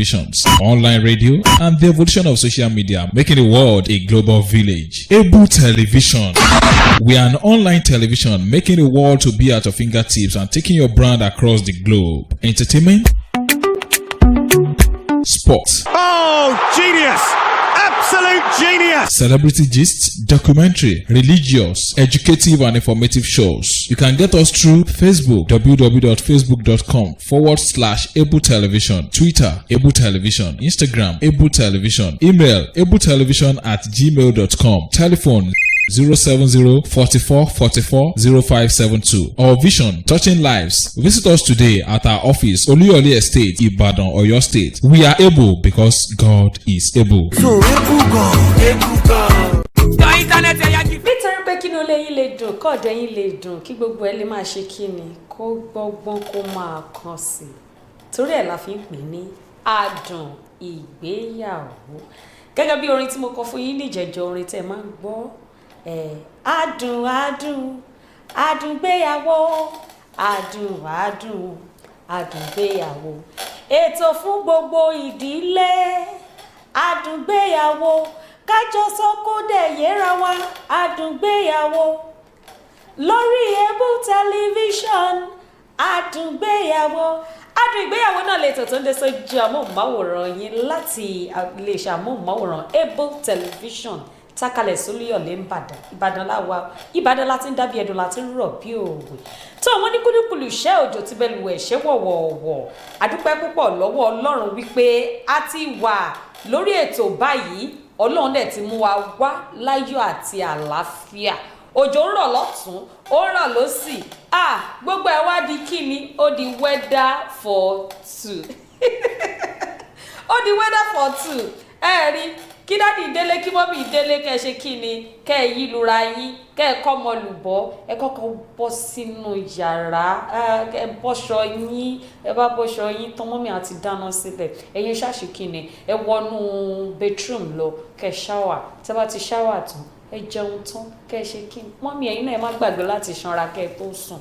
Visions, online radio, and the evolution of social media, making the world a global village. Able Television. We are an online television making the world to be at your fingertips and taking your brand across the globe. Entertainment, sports. Oh, genius! Absolute genius! Celebrity gists, documentary, religious, educative and informative shows. You can get us through Facebook, www.facebook.com/Able Television, Twitter, Able Television, Instagram, Able Television, email abletelevision@gmail.com, telephone 070-4444-0572. Our vision, touching lives. Visit us today at our office, Oluyole Estate, Ibadan, Oyo State. We are able because God is able. So able God. Nítorí pé kí ni olè yín lè dùn, kọ́ọ̀dẹ̀ yín lè dùn, kí gbogbo ẹ lè máa ṣe kí ni, kó gbọ́ngbọ́n kó máa kàn sí. Torí ẹ̀ la fi ń pè ní adùn ìgbéyàwó. Gẹ́gẹ́ bí orin tí mo kọ fún yín níjẹ̀jọ́, orin tẹ́ máa ń gbọ́. Adùn adùn adùn gbéyàwó, adùn adùn adùn gbéyàwó, ètò fún gbogbo ìdílé, adùn gbéyàwó, kájọ sọ́kó dẹ̀ yéra wa, adùn gbéyàwó, lórí Able Television, adùn gbéyàwó. Adùn ìgbéyàwó náà lè tòótọ́ ń dé sójú amóhùnmáwòrán yín láti iléeṣẹ́ amóhùnmáwòrán Able Television tákàlẹ̀ sólúyọ̀lé Ìbàdàn láwa, Ìbàdàn láti ń dábí ẹ̀dùn láti ń rọ̀ bí òwe. Tó àwọn ní kúlúkúlù iṣẹ́ òjò ti bẹ́ẹ̀ lu ẹ̀ṣẹ́ wọ̀wọ̀wọ̀. Àdúpẹ́ púpọ̀ lọ́wọ́ Ọlọ́run wípé a ti wà lórí ètò báyìí. Ọlọ́run dẹ̀ ti mú wa wá láyọ̀ àti àlàáfíà. Òjò ń rọ̀ lọ́tún, ó ń rọ̀ lósì. Gbogbo ẹ̀ wá di kíni? Ó di weather for two. Ó di weather for two. Ẹ rí kí dáàdì délé kí mọ́mì délé kẹ́ ṣe kí ni, kẹ́ ẹ yí lura yín, kẹ́ ẹ kọ́ ọmọ lùbọ́, ẹ kọ́kọ́ bọ́ sínú yàrá, ẹ bọ́ṣọ yín, ẹ bá bọ́ṣọ yín tán mọ́mì àti dáná sílẹ̀, ẹ̀yin ṣáṣì kí ni, ẹ wọnú bedroom lọ, kẹ́ ẹ ṣáwà, tẹ́ bá ti ṣáwà tán, ẹ jẹun tán, kẹ́ ẹ ṣe kí ni, mọ́mì ẹ̀yin náà ẹ má gbàgbé láti ṣanra kẹ́ ẹ tó sùn,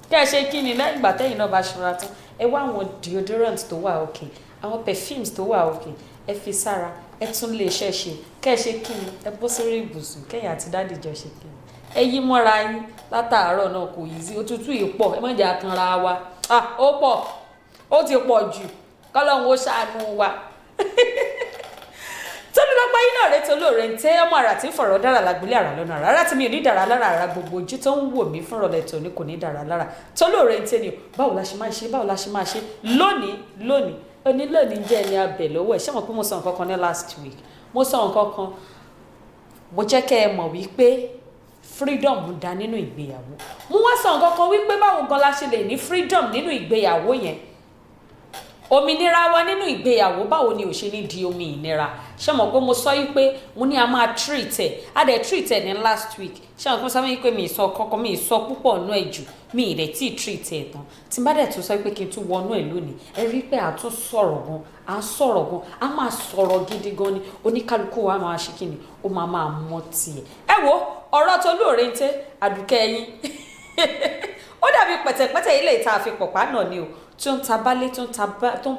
kẹ́ ẹ ṣe kí ni, lẹ́yìn ìgbà tẹ́yin náà bá ṣanra tán, ẹ wá àwọn deodorant tó wà òkè, àwọn perfumes tó wà òkè, ẹ fi sára, ẹ tún lè ṣe kẹ́ ẹ ṣe kí ni, ẹ bọ́ sórí ibùsùn kẹ́yìn àti dáàdì jọ ṣe kí ni, ẹ yí mọ́ra yín látàárọ̀ náà kò yí sí òtútù yìí pọ̀, ẹ má jẹ́ àkànra wa, ó pọ̀, ó ti pọ̀ jù, kọ́lọ́hún ó ṣàánú wa. Tóbi lọ́pàá yín náà rétí olóore ń tẹ́ ọmọ àrà tí ń fọ̀rọ̀ dára lágbélé àrà lọ́nà àrà rárá tí mi ò ní dára lára àrà gbogbo ojú tó ń wò mí fún ìrọ̀lẹ́ tòní kò ní dára lára tólóore ń tẹ́ ni báwo la ṣe máa ṣe lónìí lónìí jẹ́ ẹni abẹ̀ lọ́wọ́ ẹ̀ ṣé mo pé mo sọ nǹkan kan ní last week mo sọ nǹkan kan mo jẹ́ kẹ́ ẹ mọ̀ wípé freedom dá nínú ìgbéyàwó mo wá sọ nǹkan kan wípé báwo gan la ṣe lè ní freedom nínú ìgbéyàwó yẹn òmìnira wa nínú ìgbéyàwó báwo ni ò ṣe ní di omi ìnira ṣé mo pé mo sọ wípé mo ní a máa treat ẹ̀ a dẹ̀ treat ẹ̀ ní last week ṣé mo pé sọ wípé mi sọ kankan mi sọ púpọ̀ nú ẹ̀ jù mi ì dẹ̀ tí treat ẹ̀ tán tí n bá dẹ̀ tún sọ wípé kí n tún wọnú ẹ̀ lónìí ẹ rí pé a tún sọ̀rọ̀ gan a máa sọ̀rọ̀ gidi gan ni oníkálukú wa máa ṣe kí ni ó máa mọ́ tiẹ̀ ẹ wo ọ̀rọ̀ tó lóore ń tẹ́ àdùkẹ́ yín ó dàbí pẹ̀tẹ̀pẹ̀tẹ̀ ilé ìta àfipọ̀pá náà ni o tó ń tabálé tó ń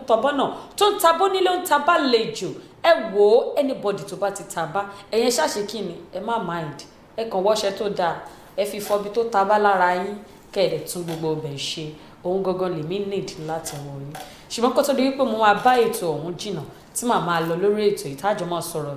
tọbọ́ náà tó ń tabó nílé ń tabá lejò ẹ wò anybody tó bá ti tabá ẹ̀yẹn ṣáṣe kí ni ẹ má mind ẹ kàn wọ́ṣẹ tó dáa ẹ fi fọbi tó tabá lára yín kẹ́ẹ̀dẹ̀ tún gbogbo ọbẹ̀ ṣe òun gangan lèmi need láti wọ̀ yín ṣùgbọ́n kó tó di wípé mo máa bá ètò ọ̀hún jìnnà tí màá máa lọ lórí ètò ìtajọ́ máa sọ̀rọ̀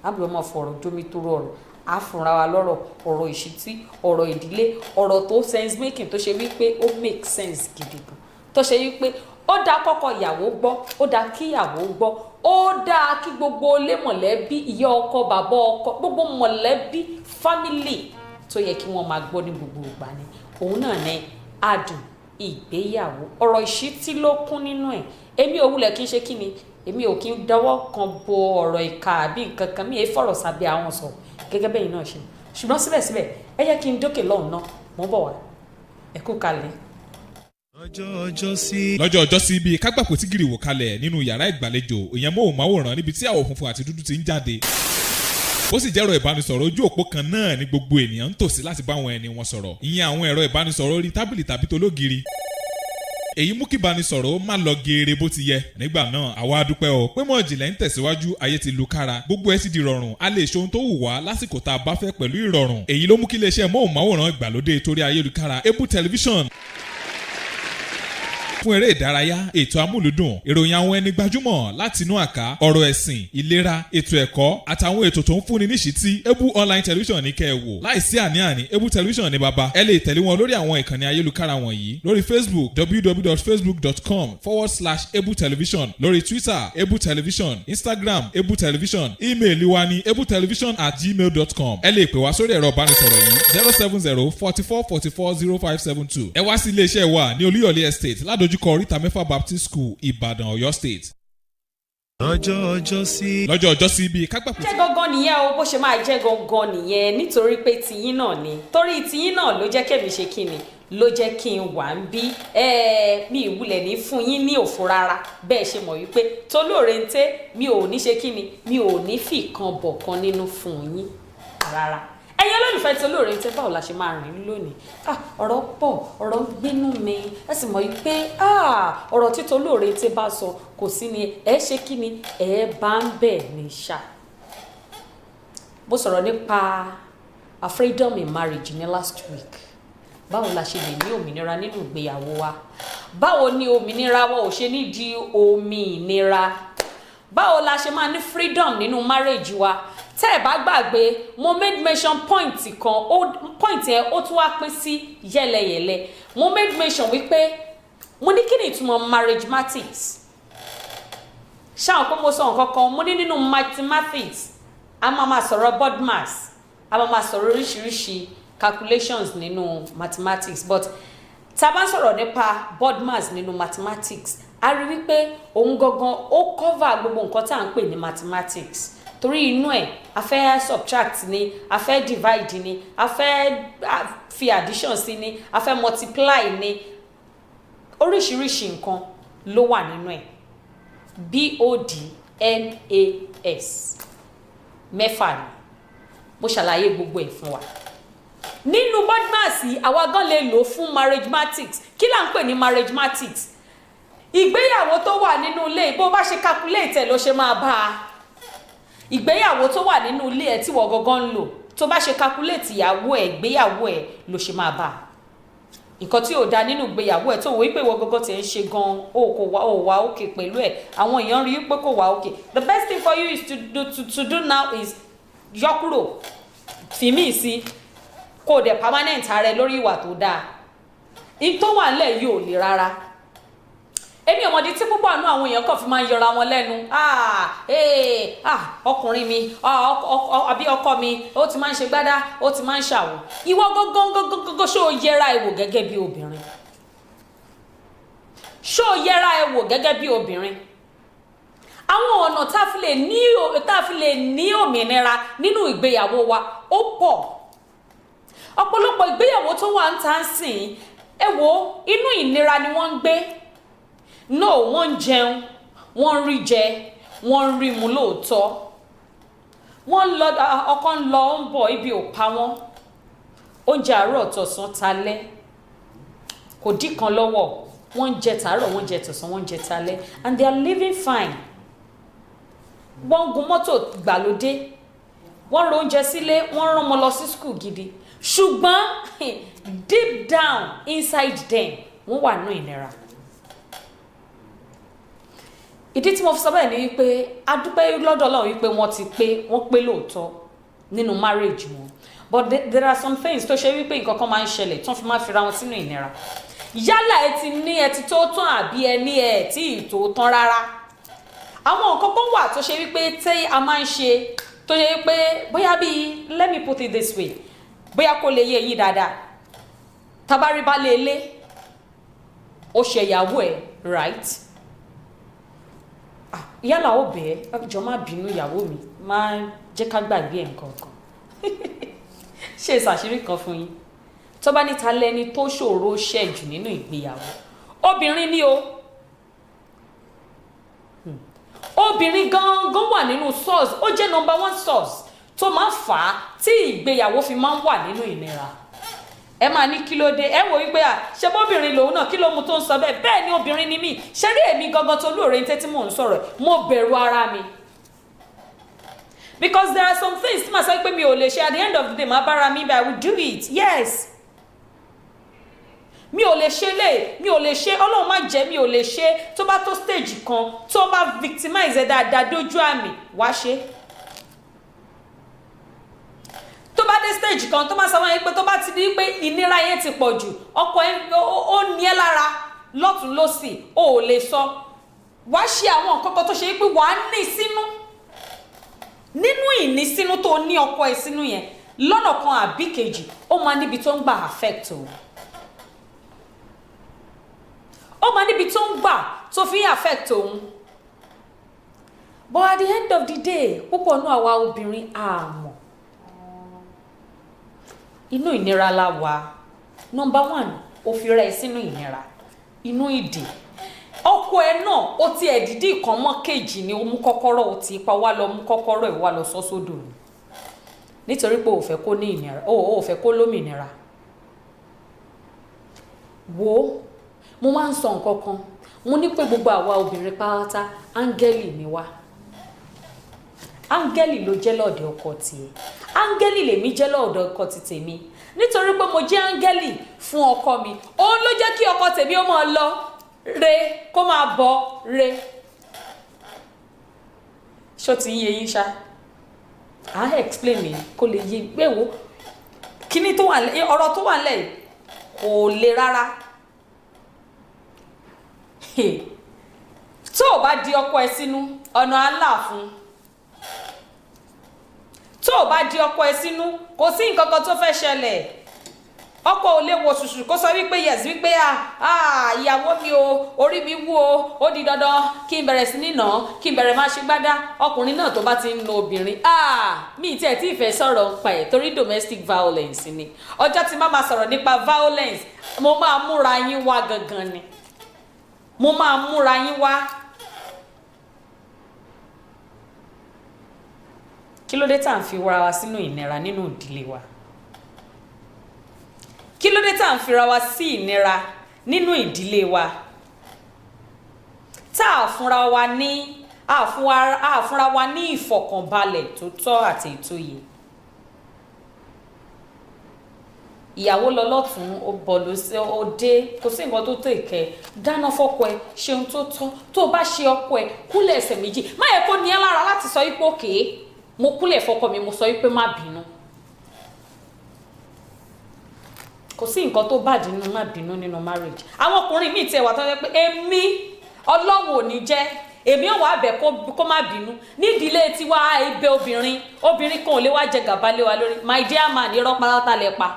àbúrò máa fọ̀rọ̀ jómi tó rọrùn àfúnra wa lọ́rọ̀ ọ̀rọ̀ ìṣítí ọ̀rọ̀ ìdílé ọ̀rọ̀ tó sense making tó ṣe wípé ó make sense gidi gan tó ṣe wípé ó dá kọ́kọ́ ìyàwó gbọ́ ó dá kí ìyàwó gbọ́ ó dá kí gbogbo ilé mọ̀lẹ́bí ìyá ọkọ bàbá ọkọ gbogbo mọ̀lẹ́bí family tó yẹ kí wọ́n máa gbọ́ ní gbogbo ìgbà ni òun náà ní adùn ìgbéyàwó ọ̀rọ̀ ìṣítí ló kún nínú ẹ̀ èmi ò wulẹ̀ kí n ṣe kí ni èmi ò kí n dọwọ́ kan bo ọ̀rọ̀ ìka àbí nǹkan kan mi èé fọ̀rọ̀ sábẹ́ àwọn sọ gẹ́gẹ́ bẹ́ẹ̀ náà ṣe ṣùgbọ́n síbẹ̀síbẹ̀ ẹ yẹ kí n dókè lọ́hùn náà mọ́ bọ̀ wá ẹ kú kalẹ̀. lọ́jọ́ ọjọ́ sí bíi kágbàpọ̀ tí gìrì wò kalẹ̀ nínú yàrá ìgbàlejò èèyàn móhùnmáwòrán níbi tí àwọ̀ funfun àti dúdú ti ń jáde ó sì jẹ́rọ ìbánisọ̀rọ̀ ojú òpó kan náà ní gbogbo ènìyàn ń tòsí láti bá àwọn ẹni wọn sọ̀rọ̀ ìyẹn àwọn ẹ̀rọ ìbánisọ̀rọ̀ orí tábìlì tàbí tológiri èyí mú kí ìbánisọ̀rọ̀ ó má lọ geere bó ti yẹ. nígbà náà àwa dúpẹ́ o pé mọ̀ ìjìnlẹ̀ ń tẹ̀síwájú, ayé ti lu kára, gbogbo ẹ̀ sì di rọrùn, a lè ṣe ohun tó wù wá lásìkò tá a bá fẹ́ pẹ̀lú ìrọ̀rùn. èyí ló mú kí iléeṣẹ́ móhùnmáwòrán ìgbàlódé torí ayélujára Able Television fún eré ìdárayá, ètò amúlùdùn, ìròyìn àwọn ẹni gbajúmọ̀ láti inú àká, ọ̀rọ̀ ẹ̀sìn, ìlera, ètò ẹ̀kọ́ àtàwọn ètò tó ń fúnni níṣìítí. Able Online Television ní kẹ́ ẹ wò. láìsí àní-àní, Able Television ní bàbá. ẹ lè tẹ̀lé wọn lórí àwọn ìkànnì ayélujára wọ̀nyí lórí Facebook www.facebook.com/Able Television, lórí Twitter Able Television, Instagram Able Television, ímeèlì wa ní abletelevision@gmail.com. ẹ lè pè wá sórí ẹ̀rọ ìbánisọ̀rọ̀ yìí 070-4444-0572. ẹ wá sí iléeṣẹ́ wa ní Olúyọ̀lé Estate ládojúkọ Oríta Mẹ́fà Baptist School, Ìbàdàn, Ọ̀yọ́ State. lọ́jọ́ ọjọ́ sí bíi kágbàpọ̀. jẹ́ gangan nìyẹn o, bó ṣe máa jẹ́ gangan nìyẹn nítorí pé tiyín náà ni, torí tiyín náà ló jẹ́ kẹ́mi ṣe kíni, ló jẹ́ kí n wà ń bí mi ìwúlẹ̀ ní fún yín ní òfò rárá. bẹ́ẹ̀ ṣe mọ̀ wípé Tolóòrèǹté mi ò ní ṣe kíni, mi ò ní fìkan bọ̀kan nínú fún yín rárá. ẹ̀yin olólùfẹ́ Tolóòrèǹté, báwo la ṣe máa rìn lónìí? ọ̀rọ̀ pọ̀, ọ̀rọ̀ ń gbénú mi, ẹ sì mọ̀ wípé ọ̀rọ̀ tí Tolóòrèǹté bá sọ kò sí ni ẹ ṣe kí ni ẹ bá ń bẹ̀ ní ṣá. mo sọ̀rọ̀ nípa freedom in marriage ní last week. báwo la ṣe lè ní òmìnira nínú ìgbéyàwó wa? báwo ni òmìnira wa ò ṣe ní di òmìnira? báwo la ṣe máa ní freedom nínú marriage wa? tẹ́ ẹ̀ bá gbàgbé, mo made mention point kan, point yẹn ó tún wá pín sí yẹ́lẹyẹ̀lẹ. mo made mention wípé mo ní kí ni ìtumọ̀ marriagematics. ṣáà pé mo sọ nǹkan kan, mo ní nínú mathematics a máa sọ̀rọ̀ BODMAS, a máa sọ̀rọ̀ oríṣiríṣi calculations nínú mathematics, but tá a bá sọ̀rọ̀ nípa BODMAS nínú mathematics, a rí wípé òun gangan ó cover gbogbo nǹkan tá à ń pè ní mathematics. torí inú ẹ̀ a fẹ́ subtract ni, a fẹ́ divide ni, a fẹ́ fi addition sí ni, a fẹ́ multiply ni, oríṣiríṣi nǹkan ló wà nínú ẹ̀. BODMAS mẹ́fà ni mo ṣàlàyé gbogbo ẹ̀ fún wa. nínú BODMAS àwa gan lè lò fún marriagematics. kí là ń pè ní marriagematics? ìgbéyàwó tó wà nínú ilé, bó bá ṣe calculate ẹ̀ ló ṣe máa bá a. ìgbéyàwó tó wà nínú ilé ẹ̀ tí wọ́n gangan ń lò, tó bá ṣe calculate ìyàwó ẹ̀, ìgbéyàwó ẹ̀ ló ṣe máa bá a. nǹkan tí ò da nínú ìgbéyàwó ẹ̀ tó wò wípé wọ́n gangan ti ń ṣe gan, ó wà òkè pẹ̀lú ẹ̀, àwọn èèyàn rí pé kò wà òkè. the best thing for you is to do now is yọ kúrò, fi mí sí, kó dẹ̀ permanent ara ẹ lórí ìwà tó dáa. in tó wà nílẹ̀ yìí ò le rárá. èmi ọmọdé tí púpọ̀ àánú àwọn èèyàn kàn fi máa ń yọra wọn lẹ́nu. ọkùnrin mi àbí ọkọ mi ó ti máa ń ṣe gbádá, ó ti máa ń ṣàwò. ìwọ gógógógógó ṣó yẹra ẹ wò gẹ́gẹ́ bí obìnrin? ṣó yẹra ẹ wò gẹ́gẹ́ bí obìnrin? àwọn ọ̀nà tá a fi lè ní òmìnira nínú ìgbéyàwó wa ó pọ̀. ọ̀pọ̀lọpọ̀ ìgbéyàwó tó wà ń tà ń sìn, ẹ wo, inú ìnira ni wọ́n ń gbé. no, wọ́n ń jẹun, wọ́n ń rí jẹ, wọ́n ń rí mu lóòótọ́. wọ́n ń lọ, ọkọ ń lọ ń bọ̀, ibi ò pa wọ́n. oúnjẹ àárọ̀ tọ̀sán talẹ́ kò dí kan lọ́wọ́. wọ́n ń jẹ tàárọ̀, wọ́n ń jẹ tọ̀sán, wọ́n ń jẹ talẹ́, and they are living fine. wọ́n gun mọ́tò gbàlódé, wọ́n ro oúnjẹ sílé, wọ́n rán ọmọ lọ sí school gidi. ṣùgbọ́n deep down inside them wọ́n wà nínú ìnira. ìdí tí mo fi sọ bẹ́ẹ̀ ni wípé a dúpẹ́ lọ́dọ̀ Ọlọ́run wípé wọ́n pé lóòótọ́ nínú marriage wọn, but there are some things tó ṣe wípé nǹkan kan máa ń ṣẹlẹ̀ tó fi máa ń fira wọn sínú ìnira. yálà ẹ ti tó tán àbí ẹ ní ẹ tí ì tó tán rárá. àwọn nǹkan kan wà tó ṣe wípé tí a máa ń ṣe tó ṣe wípé bóyá bíi, let me put it this way, bóyá kó lè yé yín dáadáa. tabari bá lè lé, ó ṣe ìyàwó ẹ̀ right. yálà ó bẹ́ẹ̀, jọ má bínú ìyàwó mi, má jẹ́ ká gbàgbé ẹ̀ nǹkan kan. ṣe ìṣàṣírí kan fún yín. tó bá níta lẹ́ni tó ṣòro ṣẹ́jù nínú ìgbéyàwó, obìnrin ni o. obìnrin gangan wà nínú source, ó jẹ́ number one source tó máa ń fà á tí ìgbéyàwó fi máa ń wà nínú ìnira. ẹ máa ní kí ló dé ẹ wò wípé ṣe bóbìnrin lòun náà kí ló mú tó ń sọ bẹ́ẹ̀ bẹ́ẹ̀ ni obìnrin ni mí ṣe rí èmi gangan Tolú Òrèǹté tí mò ń sọ̀rọ̀ mo bẹ̀rù ara mi because there are some things tí màá sọ pé mi ò lè ṣe at the end of the day màá bára mi bẹ́ẹ̀ I will do it yes mi ò lè ṣe lè mi ò lè ṣe Ọlọ́run má jẹ́ mi ò lè ṣe tó bá tó stage kan tó bá victimize ẹ dáadáa dójú àmì wá ṣe tó bá dé stage kan tó bá sọ wọ́n pé tó bá ti di pé ìnira yẹn ti pọ̀ jù ọkọ ẹ ó ní ẹ lára lọ́tún lọ́sì ó ò lè sọ wá ṣe àwọn nǹkan kan tó ṣe pé wàá ní sínú nínú ìnísínú tó ní ọkọ ẹ sínú yẹn lọ́nà kan àbí kejì ó máa níbi tó ń gbà affect o ó máa níbi tó ń gbà tó fi ń affect òun but at the end of the day púpọ̀ nú àwa obìnrin àmọ́ inú ìnira la wà number one ó fi rẹ̀ sínú ìnira inú ìdè ọkọ ẹ náà ó ti ẹ̀dídì kan mọ́ kejì ni ó mú kọ́kọ́rọ́ ó ti pa wá lọ mú kọ́kọ́rọ́ ẹ̀ wá lọ sọ́ sódò ni nítorí pé ó fẹ́ kó ní ìnira ó fẹ́ kó lómìnira wo mo máa ń sọ nǹkan kan mo ní pé gbogbo àwa obìnrin pátá áńgẹ́lì ni wá áńgẹ́lì ló jẹ́ lọ́ọ̀dẹ̀ ọkọ tiẹ̀ áńgẹ́lì lèmi jẹ́ lọ́ọ̀dẹ̀ ọkọ ti tèmi nítorí pé mo jẹ́ áńgẹ́lì fún ọkọ mi òun ló jẹ́ kí ọkọ tèmi ó máa lọ re kó máa bọ̀ re ṣó ti ń yé yín ṣá à explain mi kó lè yé pé wo kíní tó wà ọ̀rọ̀ tó wà lẹ́yìn kò le rárá tó o bá di ọkọ ẹ sínú ọ̀nà aláàfin tó o bá di ọkọ ẹ sínú kò sí nǹkan kan tó fẹ́ ṣẹlẹ̀ ọkọ ò lè wo ṣùṣù kó sọ wípé yes wípé ìyàwó mi o orí mi wú o ó di dandan kí n bẹ̀rẹ̀ sí ní nà kí n bẹ̀rẹ̀ máa ṣe gbádá ọkùnrin náà tó bá ti ń lo obìnrin mi tiẹ̀ tí ìfẹ́ sọ̀rọ̀ nípa ẹ̀ torí domestic violence ni ọjọ́ tí má máa sọ̀rọ̀ nípa violence mo máa múra yín wá gangan ni mo máa múra yín wá kí ló dé tá à ń fi wara wa sínú ìnira nínú ìdílé wa kí ló dé tá à ń fira wa sí ìnira nínú ìdílé wa tá à fúnra wa ní ìfọ̀kànbalẹ̀ tó tọ́ àti ètò yìí ìyàwó lọ lọ́tún ó bọ̀ ló ṣe ó dé kò sí nǹkan tó tó ìkẹ́ dáná fọ́kọ ẹ ṣe ohun tó tọ́ tó o bá ṣe ọkọ ẹ kúnlẹ̀ ẹsẹ̀ méjì má yẹ kó ní ẹ lára láti sọ ipò òkè mo kúnlẹ̀ fọ́kọ mi mo sọ wípé má bínú kò sí nǹkan tó bàjẹ́ nínú má bínú nínú marriage àwọn ọkùnrin míì tiẹ̀ wà tó yẹ pé èmi Ọlọ́run ò ní jẹ́ èmi ò wá bẹ̀ kó má bínú nídìílé tiwa ẹgbẹ́ obìnrin kan ò lè wá jẹ gàba lé wa lórí my dear man irọ́ pátá lẹ pa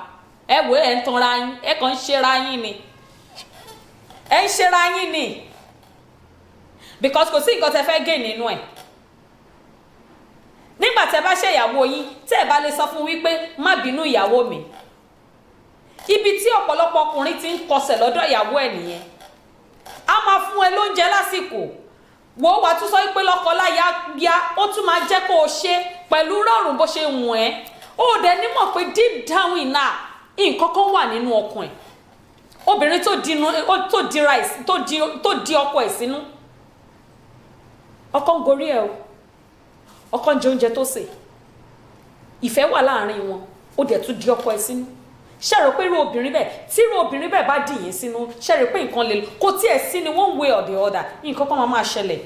ẹ wò ẹ ń tanra yín ẹ kàn ń ṣera yín ni ẹ ń ṣera yín ni because kò sí nǹkan tẹ fẹ́ gé nínú ẹ̀ nígbà tẹ bá ṣe ìyàwó yín tẹ ẹ bá lè sọ fún wípé má bínú ìyàwó mi ibi tí ọ̀pọ̀lọpọ̀ ọkùnrin ti ń kọsẹ̀ lọ́dọ̀ ìyàwó ẹ̀ nìyẹn a máa fún ẹ lóúnjẹ lásìkò wo wà tún sọ pé lọ́kọ láya bíá ó tún máa jẹ́ kó o ṣe pẹ̀lú rọrùn bó ṣe wùn ẹ́ ó dẹ̀ nímọ̀ pé deep down in her nǹkan kan wà nínú ọkàn ẹ̀ obìnrin tó di ọkọ ẹ̀ sínú ọkọ ń gorí ẹ̀ o ọkọ ń jẹ oúnjẹ tó sè ìfẹ́ wà láàrin wọn ó dẹ̀ tún di ọkọ ẹ̀ sínú ṣẹ̀rọ pé irú obìnrin bẹ́ẹ̀ tí irú obìnrin bẹ́ẹ̀ bá dì yín sínú ṣẹ̀rọ pé nǹkan lè kò tiẹ̀ sí ni one way or the other nǹkan kan máa ṣẹlẹ̀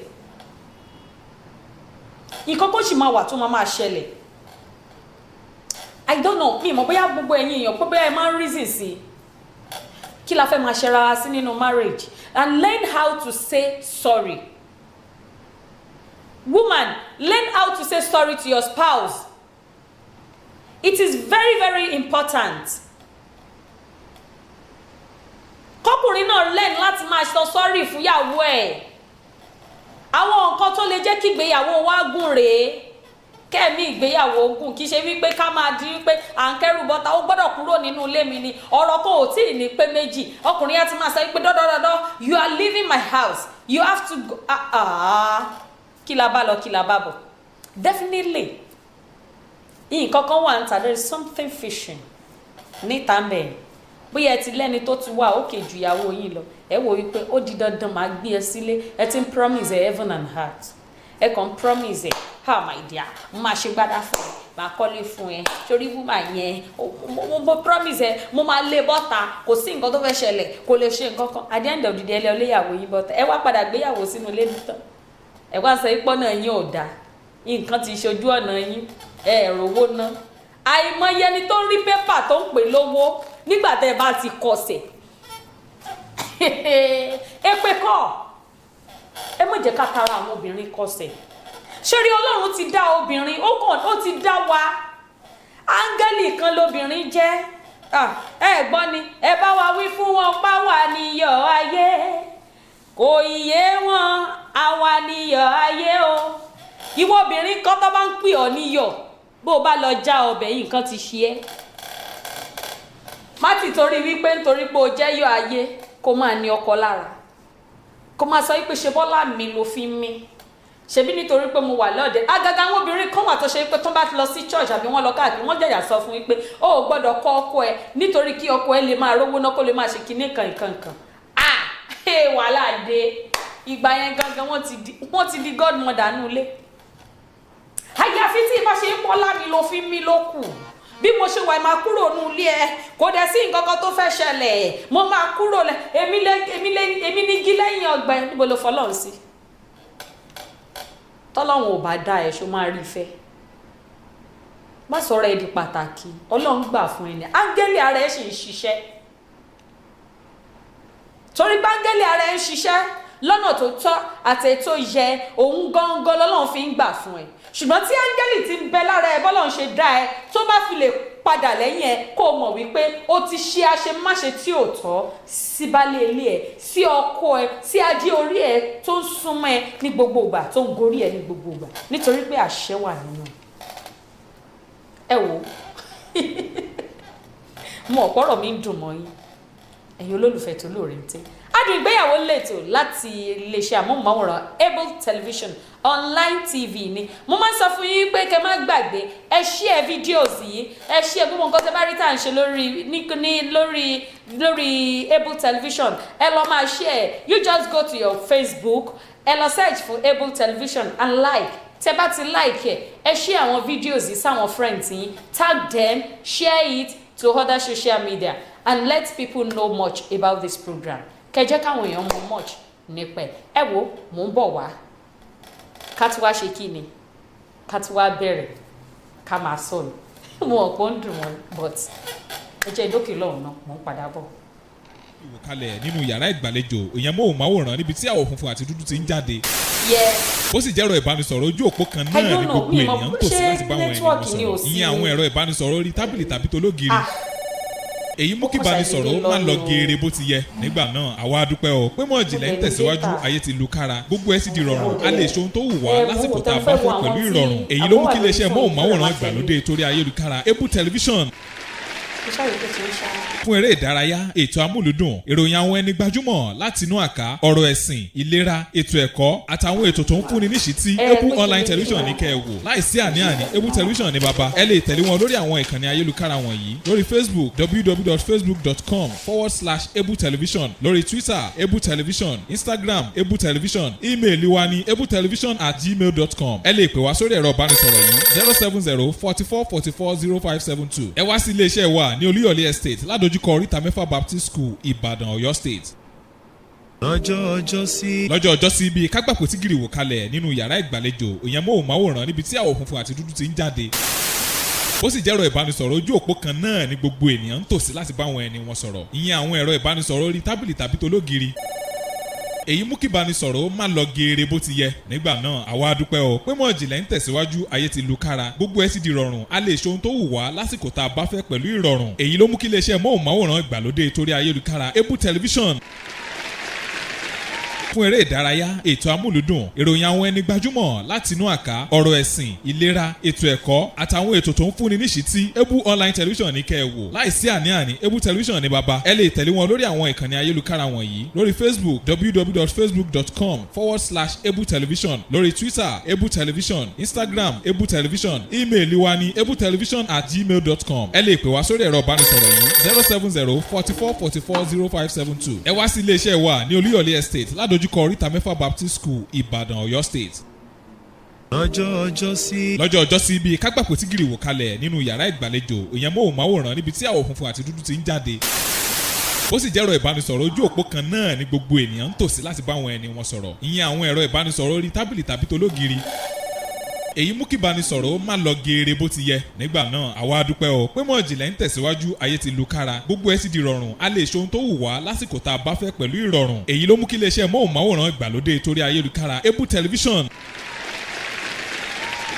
nǹkan kan sì máa wà tó máa ṣẹlẹ̀ I don't know mi mọ̀ bóyá gbogbo ẹ̀yin èèyàn pé bóyá ẹ máa ń reason sí kí la fẹ́ máa ṣẹra wa sí nínú marriage and learn how to say sorry woman learn how to say sorry to your spouse it is very very important. Kọkùnrin náà learn láti máa sọ sorry fún ìyàwó ẹ̀ àwọn nǹkan tó lè jẹ́ kí ìgbéyàwó wa gùn rèé kẹ́mi ìgbéyàwó gùn kì í ṣe wípé ká máa di wípé à ń kẹ́rù bọ́ta ó gbọ́dọ̀ kúrò nínú ilé mi ni ọ̀rọ̀ kò ò tí ì ní pé méjì ọkùnrin yẹn ti máa sọ wípé dọ́dọ́dọ́dọ́ you are leaving my house you have to go kí la bá lọ kí la bá bọ̀ definitely nǹkan kan wà níta there is something fishing níta mẹ́rin bóyá ẹ ti lẹ́ni tó ti wà òkè ju ìyàwó yín lọ ẹ wò wípé ó di dandan máa gbé ẹ sílé ẹ ti ń promise heaven and heart ẹ kàn promise my dear mo máa ṣe gbádá fún ẹ máa kọ́lé fún ẹ torí woman yẹn mo promise mo máa lé bọ́ta kò sí nǹkan tó fẹ́ ṣẹlẹ̀ kò lè ṣe nǹkan kan at the end of the day ẹ léyàwó yín bọ́ta ẹ wá padà gbéyàwó sínú ilé nìtàn ẹ wá sọ ipò náà yín ò dáa nǹkan ti ṣojú ọ̀nà yín ẹ rówó ná àìmọye ẹni tó ń rí pépà tó ń pè lówó nígbà tẹ́ ẹ bá ti kọsẹ̀ èpè kọ́ ẹ má jẹ́ ká tara àwọn obìnrin kọsẹ̀ ṣórí Ọlọ́run ti dá obìnrin ó ti dá wa áńgẹ́lì kan lobìnrin jẹ́ ẹ gbọ́ ni ẹ bá wa wí fún wọn pa wà níyọ̀ ayé kò yé wọn àwa níyọ̀ ayé o ìwọ obìnrin kan tó bá ń pè ọ́ níyọ̀ bó o bá lọ já ọbẹ̀ yìí nǹkan ti ṣe é má ti torí wípé nítorí pé o jẹ́ yọ̀ ayé kó máa ní ọkọ lára kó máa sọ wípé ṣe bọ́lá mi ló fi ń mí ṣebí nítorí pé mo wà lọ́ọ̀dẹ àgàgà àwọn obìnrin kan wà tó ṣe pé tó bá ti lọ sí church àbí wọ́n lọ káàkiri wọ́n jẹ̀yà sọ fún wípé ó ò gbọ́dọ̀ kọ́ ọkọ ẹ nítorí kí ọkọ ẹ lè máa rówó náà kó lè máa ṣe kinní kan wàhálà dé ìgbà yẹn gangan wọ́n ti di godmother nulẹ̀ àyàfi tí ìbá ṣe ń pọ́lá mi ló fi ń mí ló kù bí mo ṣe wà máa kúrò ní ilé ẹ kò dẹ̀ sí nǹkan kan tó fẹ́ ṣẹlẹ̀ mo máa kúrò èmi ní gí lẹ́yìn ọgbà níbo ló fọlọ́run sí tọ́lọ́run ò bá dá ẹ̀ ṣó máa rí fẹ́ má sọ̀rọ̀ ẹ̀ di pàtàkì Ọlọ́run gbà fún ẹni áńgẹ́lì ara ẹ̀ sì ń ṣiṣẹ́ torí báńgẹ́lì ara ẹ̀ ń ṣiṣẹ́ lọ́nà tó tọ́ àti ètò yẹ òun gangan lọ́lọ́run fi ń gbà fún ẹ ṣùgbọ́n tí áńgẹ́lì ti ń bẹ lára ẹ bọ́lọ́run ṣe dá ẹ tó bá fi lè padà lẹ́yìn ẹ kó o mọ̀ wípé o ti ṣe àṣemáṣe tí ò tọ́ sí baálé ilé ẹ sí ọkọ ẹ sí ajé orí ẹ tó ń súnmọ́ ẹ ní gbogbo ìgbà tó ń gorí ẹ ní gbogbo ìgbà nítorí pé àṣẹ wà nínú ẹ wò mo ọ̀pọ̀rọ̀ mi ń dùn mọ́ yín ẹ̀yin olólùfẹ́ tó lóore ń tẹ́ Adùn Ìgbéyàwó lẹ́tọ̀ láti iléeṣẹ́ amóhùnmáwòrán Able Television online TV ni mo máa ń sọ fún yín pé kẹ́ má gbàgbé ẹ share videos yìí ẹ share gbogbo nǹkan tẹ́ bá rí tá à ń ṣe lórí Able Television ẹ lọ máa share you just go to your Facebook ẹ lọ search for Able Television and like tẹ́ bá ti like ẹ share àwọn videos yìí sáwọn friends yín tag them share it to other social media and let people know much about this program kẹjẹ káwọn èèyàn mọ̀ much nípa ẹ wo mò ń bọ̀ wá ká tí wá ṣe kí ni ká tí wá bẹ̀rẹ̀ ká máa sọ ni mo ọ̀pọ̀ ń dùn wọn but ẹ jẹ́ ìdókè lọ́hùn náà mò ń padà bọ̀. ìwòkalẹ̀ nínú yàrá ìgbàlejò èèyàn móhùnmáwòrán níbi tí àwọ̀ funfun àti dúdú ti ń jáde. ó sì jẹ́rọ ìbánisọ̀rọ̀ ojú òpó kan náà ní gbogbo èèyàn ń tòsí láti bá àwọn ènìyàn sọ̀rọ̀ ìyẹn àwọn ẹ̀rọ ìbánisọ̀rọ̀ orí tábìlì tàbí tológiri. èyí mú kí ìbánisọ̀rọ̀ máa lọ geere bó ti yẹ nígbà náà àwa dúpẹ́ o pé mọ̀ ìjìnlẹ̀ ń tẹ̀síwájú ayé ti lu kára gbogbo ẹ̀ sì di rọrùn a lè ṣe ohun tó wù wá lásìkò tá a bá fẹ́ pẹ̀lú ìrọ̀rùn èyí ló mú kí iléeṣẹ́ móhùnmáwòrán ìgbàlódé torí ayélujára Able Television fún eré ìdárayá ètò amúlùdùn ìròyìn àwọn ẹni gbajúmọ̀ láti inú àká ọ̀rọ̀ ẹ̀sìn ìlera ètò ẹ̀kọ́ àtàwọn ètò tó ń fúnni níṣìítí Able online television ní kẹ́ ẹ wò láìsí àní-àní Able television ní bàbá ẹ lè tẹ̀lé wọn lórí àwọn ìkànnì ayélujára wọ̀nyí lórí Facebook www.facebook.com/Able television lórí Twitter Able television Instagram Able television email wa ní abletelevision@gmail.com ẹ lè pè wá sórí ẹ̀rọ ìbánisọ̀rọ̀ yìí 070-4444-0572 ẹ wá sí iléeṣẹ́ wa ní Olúyọ̀lé Estate ládojúkọ oríta mẹ́fà Baptist School Ìbàdàn Ọ̀yọ́ State. lọ́jọ́ ọjọ́ sí bíi kágbàpọ̀ tí gìrì wò kalẹ̀ nínú yàrá ìgbàlejò èèyàn móhùnmáwòrán níbi tí àwọ̀ funfun àti dúdú ti ń jáde. ó sì jẹ́rọ ìbánisọ̀rọ̀ ojú òpó kan náà ní gbogbo ènìyàn ń tòsí láti bá àwọn ẹni wọn sọ̀rọ̀ ìyẹn àwọn ẹ̀rọ ìbánisọ̀rọ̀ orí tábìlì tàbí tológiri. èyí mú kí ìbánisọ̀rọ̀ máa lọ geere bó ti yẹ nígbà náà àwa dúpẹ́ o pé mọ̀ ìjìnlẹ̀ ń tẹ̀síwájú ayé ti lu kára gbogbo ẹ̀ sì di rọrùn a lè ṣe ohun tó wù wá lásìkò tá a bá fẹ́ pẹ̀lú ìrọ̀rùn èyí ló mú kí iléeṣẹ́ móhùnmáwòrán ìgbàlódé torí ayélujára Able Television fún eré ìdárayá, ètò amúlùdùn, ìròyìn àwọn ẹni gbajúmọ̀ láti inú àká, ọ̀rọ̀ ẹ̀sìn, ìlera, ètò ẹ̀kọ́ àtàwọn ètò tó ń fúnni níṣìítí. Ebu online television ní kẹ́ ẹ wò. Láìsí àní-àní, Ebu television ní baba. Ẹ lè tẹ̀lé wọn lórí àwọn ìkànnì ayélujára wọ̀nyí lórí Facebook www.facebook.com/Ebu television, lórí Twitter Ebu television, Instagram Ebu television, ímeèlì wa ní ebutelevision@gmail.com. Ẹ lè pè wá sórí ẹ̀rọ ìbánisọ̀rọ̀ yìí 070-4444-0572. Ẹ wá sí iléeṣẹ́ wa ní Olúyọ̀lé Estate ládojúkọ Oríta Mẹ́fà Baptist School, Ìbàdàn, Ọ̀yọ́ State. lọ́jọ́ ọjọ́ sí bíi kágbàpò tí gìrì wò kalẹ̀ nínú yàrá ìgbàlejò ìyẹn móhùnmáwòrán níbi tí àwọ̀ funfun àti dúdú ti ń jáde. Ó sì jẹ́ ẹ̀rọ ìbánisọ̀rọ̀ ojú òpó kan náà ní gbogbo ènìyàn ń tòsí láti bá àwọn ẹni wọn sọ̀rọ̀. Ìyẹn àwọn ẹ̀rọ ìbánisọ̀rọ̀ orí tábìlì tàbí tológiri. Èyí mú kí ìbánisọ̀rọ̀ ó má lọ geere bó ti yẹ. Nígbà náà àwa dúpẹ́ o pé mọ̀ ìjìnlẹ̀ ń tẹ̀síwájú, ayé ti lu kára, gbogbo ẹ̀ sì di rọrùn. A lè ṣe ohun tó wù wá lásìkò tá a bá fẹ́ pẹ̀lú ìrọ̀rùn. Èyí ló mú kí iléeṣẹ́ móhùnmáwòrán ìgbàlódé torí ayélujára Ebu television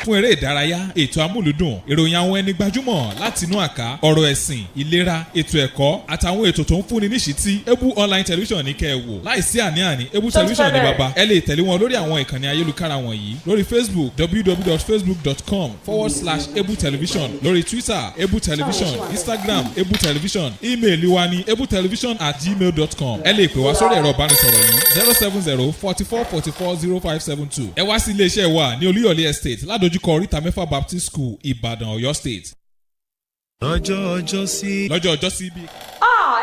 fún eré ìdárayá, ètò amúlùdùn, ìròyìn àwọn ẹni gbajúmọ̀ láti inú àká, ọ̀rọ̀ ẹ̀sìn, ìlera, ètò ẹ̀kọ́ àtàwọn ètò tó ń fúnni níṣìítí. Ebu online television ní kẹ́ ẹ wò. Láìsí àní-àní, Ebu television ní baba. Ẹ lè tẹ̀lé wọn lórí àwọn ìkànnì ayélujára wọ̀nyí lórí Facebook www.facebook.com/Ebu television, lórí Twitter Ebu television, Instagram Ebu television, ímeèlì wa ní ebutelevision@gmail.com. Ẹ lè pè wá sórí ẹ̀rọ ìbánisọ̀rọ̀ yìí 070-4444-0572. Ẹ wá sí iléeṣẹ́ wa ní Olúyọ̀lé Estate ládojúkọ Oríta Mẹ́fà Baptist School, Ìbàdàn, Ọ̀yọ́ State. lọ́jọ́ ọjọ́ sí bí.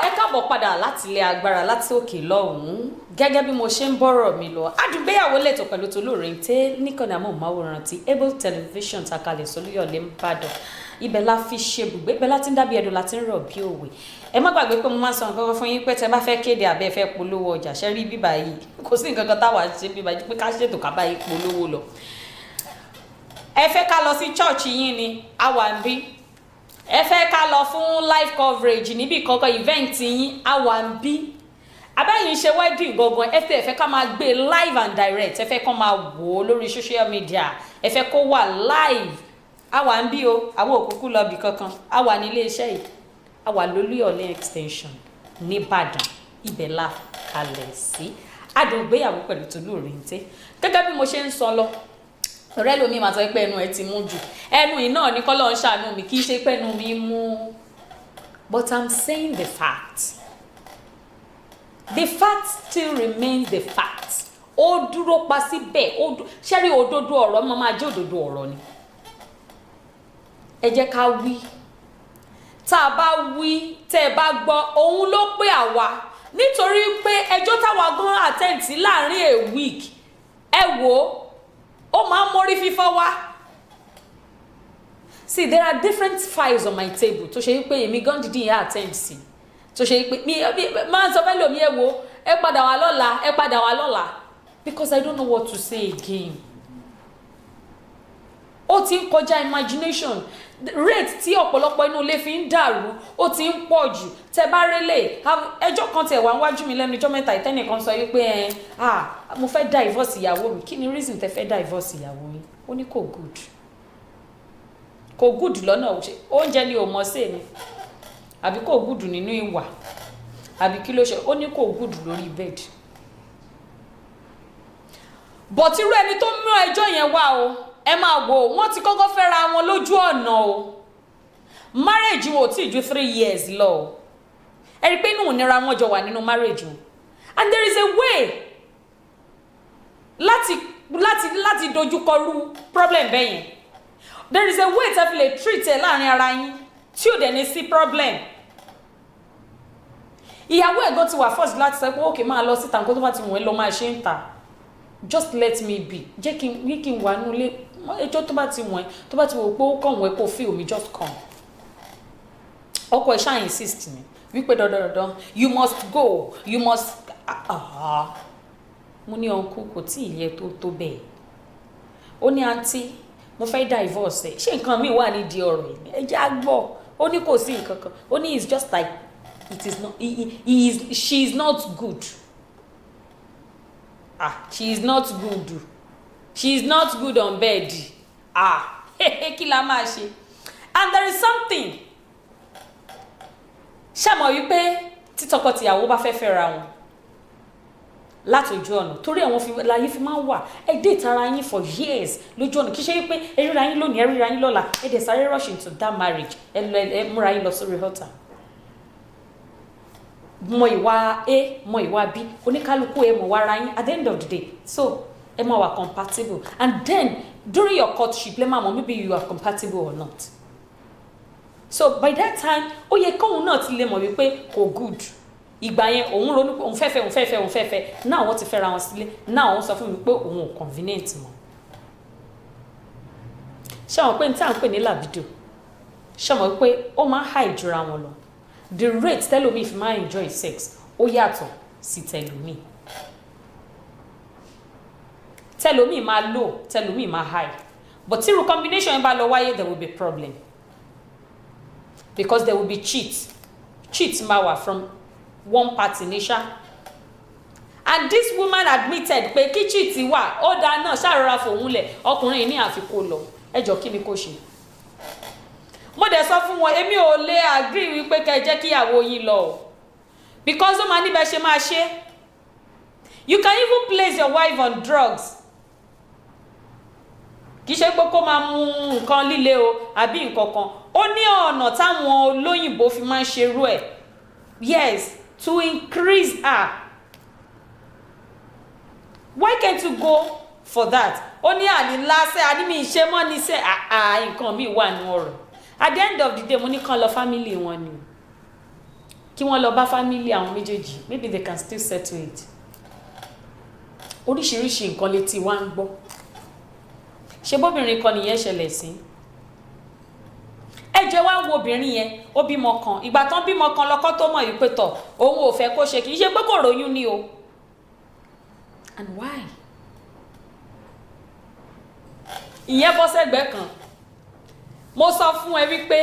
Ẹ káàbọ̀ padà láti ilé agbára láti òkè lọ́hùn-ún. Gẹ́gẹ́ bí mo ṣe ń bọ́rọ̀ mi lọ, Adùngbéyàwó lẹ́tọ̀ pẹ̀lú Tolóòrèǹté níkànnì amóhùnmáwòrán ti Ebu television takalẹ̀ sólúyọ̀lé Ìbàdàn. Ibẹ̀ la fi ṣe bùgbé, ibẹ̀ láti ń dábìí ẹ̀dùn láti ń rọ̀ bí òwe. Ẹ má gbàgbé pé mo máa ń sọ nǹkan kan fún yín pé tẹ bá fẹ́ kéde àbẹ́ fẹ́ polówó ọjà ṣẹ́ rí bíbá yìí. Kò sí nǹkan kan táwa ṣe bíbá yìí pé ká ṣètò ká bá yín polówó lọ. Ẹ fẹ́ ká lọ sí church yín ni, a wà ń bí. Ẹ fẹ́ ká lọ fún live coverage níbi kankan event yín, a wà ń bí. Abẹ́yìn ṣe wedding gangan, ẹ fẹ́ ká máa gbé live and direct, ẹ fẹ́ kó máa wò ó lórí social media, ẹ fẹ́ kó wà live, a wà ń bí o, àwọn òkúkú lọ bì kankan, a wà ní iléeṣẹ́ yìí, a wà lólúyọ̀lé extension ní Ìbàdàn, ibẹ̀ la kalẹ̀ sí. Adùngbéyàwó pẹ̀lú Tolóòrèǹté. Gẹ́gẹ́ bí mo ṣe ń sọ lọ, ọ̀rẹ́ lómi máa sọ pé ẹnu ẹ ti mú jù, ẹnu iná ní kọ́lọ́ ń ṣàánú mi, kì í ṣe pé ẹnu mi mú. But I'm saying the fact. The fact still remains the fact. Ó dúró pa síbẹ̀, ṣẹ́rí òdodo ọ̀rọ̀ máa jẹ́ òdodo ọ̀rọ̀ ni. Ẹ jẹ́ ká wí. Tá a bá wí, tẹ́ ẹ bá gbọ́, òun ló pé àwa. Nítorí pé ẹjọ́ táwa gan attend sí láàrin a week, ẹ wò ó máa ń mórí fífọ́ wá. See, there are different files on my table tó ṣe pé èmi gan dídí yẹn attend sí. Tó ṣe pé mi máa ń sọ fẹ́ lómi ẹ wo, ẹ padà wá lọ́la, because I don't know what to say again. Ó ti ń kọjá imagination. Rate tí ọ̀pọ̀lọpọ̀ inú ilé fi ń dàrú, ó ti ń pọ̀ jù. Tẹ́ bá rélé, ẹjọ́ kan tẹ̀ wá níwájú mi lẹ́nu ọjọ́ mẹ́ta ìtẹ́nìkan sọ wípé mo fẹ́ divorce ìyàwó mi. Kí ni reason tẹ́ fẹ́ divorce ìyàwó yín? Ó ní kò good. Kò good lọ́nà oúnjẹ ni ò mọ̀ sí ni. Àbí kò good nínú ìwà. Àbí kí ló ṣe? Ó ní kò good lórí bed. But irú ẹni tó mú ẹjọ́ yẹn wá o, ẹ máa wò wọ́n ti kọ́kọ́ fẹ́ra wọn lójú ọ̀nà o. Marriage wọn ò tí ju 3 years lọ. Ẹ rí pé inú ìnira wọn jọ wà nínú marriage wọn. And there is a way láti dojúkọrú problem bẹ́yẹn. There is a way tẹ́ fi lè treat ẹ láàrin ara yín tí ò dẹ̀ ní sí problem. Ìyàwó ẹ̀gbọ́n ti wà first láti sọ pé okay máa lọ síta nǹkan tó bá ti wọ̀n ẹ́ lọ máa ṣe ń ta. Just let me be. Jẹ́ kí n wà nínú ilé. Ẹjọ́ tó bá ti wọ̀n ẹ́, tó bá ti wò pé ó kàn wọ́n ẹ́ kó feel me, just come. Ọkọ ẹ̀ ṣáà insist ni wípé dandan you must go, you must. Mo ní uncle kò tí ì yẹ tó bẹ́ẹ̀. Ó ní aunty mo fẹ́ divorce ẹ̀. Ṣé nǹkan mi wà nídìí ọ̀rọ̀ yìí? Ẹ jẹ́ á gbọ́. Ó ní kò sí nǹkan kan. Ó ní it's just like it is not. She is not good. She is not good. She is not good on bed. Kí la máa ṣe? And there is something. Ṣé mọ̀ wípé tí tọkọtìyàwó bá fẹ́ fẹ́ra wọn, látòjú ọ̀nà torí àwọn láyé fi máa ń wà ẹ date ara yín for years lójú ọ̀nà kì í ṣe pé ẹ ríra yín lónìí ẹ ríra yín lọ́la ẹ dẹ̀ sáré rush into that marriage ẹ múra yín lọ sórí altar. Mọ ìwà A mọ ìwà B oníkálukú ẹ mọ̀ wá ara yín at the end of the day so ẹ máa wà compatible and then during your courtship lẹ́ máa mọ̀ maybe you are compatible or not. So by that time ó yẹ kóun náà ti lè mọ̀ wípé kò good ìgbà yẹn òun ronú pé òun fẹ́fẹ́ náà wọ́n ti fẹ́ra wọn sílé náà wọ́n sọ fún mi pé òun ò convenient mọ́. ṣé àwọn pé ní tí à ń pè ní libido ṣé àwọn pé ó máa ń high jura wọn lọ the rate tẹ́lómi fi máa enjoy sex ó yàtọ̀ sí tẹ́lómi máa low tẹ́lómi máa high but tí irú combination yẹn bá lọ wáyé there will be problem because there will be cheat máa wà from one party nisha and this woman admitted pé kí cheat wà ó dáa náà ṣàrọra fòun lẹ̀ ọkùnrin ní àfikún lọ ẹjọ́ kí ni kò ṣe. Mo dẹ̀ sọ fún wọn èmi ò lè agree wípé kẹ́ jẹ́ kíyàwó yín lọ because ó máa níbẹ̀ ṣe máa ṣe. You can even place your wife on drugs kì í ṣe pé kó máa mú nǹkan líle o àbí nǹkan kan ó ní ọ̀nà táwọn olóyìnbó fi máa ń ṣerú ẹ̀ yes to increase her. Why can't you go for that? Ó ní àní lásẹ̀ àní mi ṣe mọ́ ní sẹ́ nǹkan mi wà ní ọ̀rọ̀ at the end of the day mo ní kàn lọ family wọn ni kí wọ́n lọ bá family àwọn méjèèjì maybe they can still settle it. Oríṣiríṣi nǹkan létí wá ń gbọ́ ṣe bóbìnrin kan nìyẹn ṣẹlẹ̀ sí ẹ jẹ́ wá wo obìnrin yẹn ó bímọ kan ìgbà tán bímọ kan lọ́kọ tó mọ̀ yìí pé tọ̀ òun ò fẹ́ kó ṣe kì í ṣe pé kò róyún ni o and why ìyẹn bọ́ sẹ́gbẹ̀ẹ́ kan mo sọ fún ẹ wípé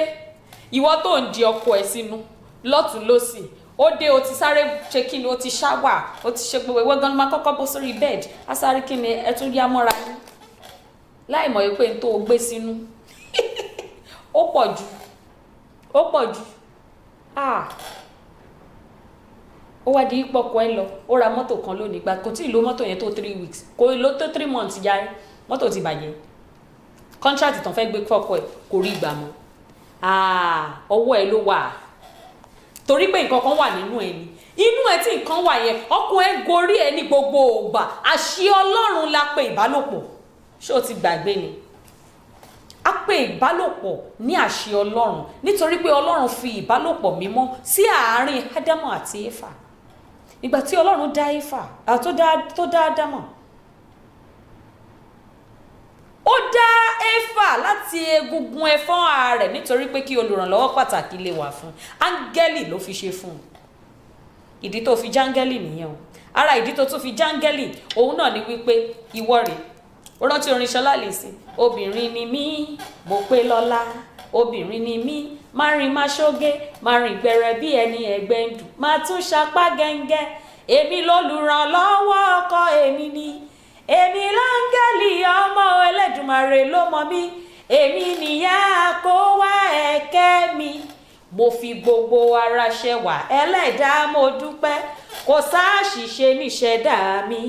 ìwọ tó ń di ọkọ ẹ sínú lọ́tùn lósì ó dé o ti sáré ṣe kí ni o ti ṣáwà o ti ṣe gbogbo ìwé gan máa kọ́kọ́ bó sórí bed á sáré kí ni ẹ tún yá mọ́ra yín láì mọ̀ wípé n tó o gbé sínú ó pọ̀ jù ó wá di pọkọ ẹ lọ ó ra mọ́tò kan lónìí gba kò tí ì lo mọ́tò yẹn tó 3 weeks kò lo tó 3 months ya mọ́tò ti bàjẹ́ contract tán fẹ́ gbé fọ́kọ ẹ̀ kò rí ìgbà mọ́ ọwọ́ ẹ ló wà torí pé nǹkan kan wà nínú ẹ ni inú ẹ tí nǹkan wà yẹn ọkùn ẹ gorí ẹ ní gbogbo ògbà àṣì Ọlọ́run la pè ìbálòpọ̀ ṣé o ti gbàgbé ni a pè ìbálòpọ̀ ní àṣì Ọlọ́run nítorí pé Ọlọ́run fi ìbálòpọ̀ mímọ́ sí àárín Ádámù àti Éfà ìgbà tí Ọlọ́run dá Éfà tó dá Ádámù ó dá Éfà láti egungun ẹfọ́n ara rẹ̀ nítorí pé kí olùrànlọ́wọ́ pàtàkì lè wà fún áńgẹ́lì ló fi ṣe fún ìdí tó fi jáńgẹ́lì nìyẹn o ara ìdí tó tún fi jáńgẹ́lì òun náà ni wípé ìwọ rẹ̀ ó rántí orin Ṣọlá Allyson obìnrin ni mí mo pé lọ́lá obìnrin ni mí má rìn má ṣoge má rìn gbẹrẹ bí ẹni ẹgbẹ́ ń dùn má tún ṣapá gẹ́ngẹ́ èmi lolùrànlọ́wọ́ ọkọ èmi ni èmi láńgẹ́lì ọmọ Ẹlẹ́dùmarè ló mọ mí èmi nìyá kó wá ẹ̀kẹ́ mi mo fi gbogbo ara ṣẹwà Ẹlẹ́dàá mo dúpẹ́ kò sáàṣìṣe níṣẹ̀dá mi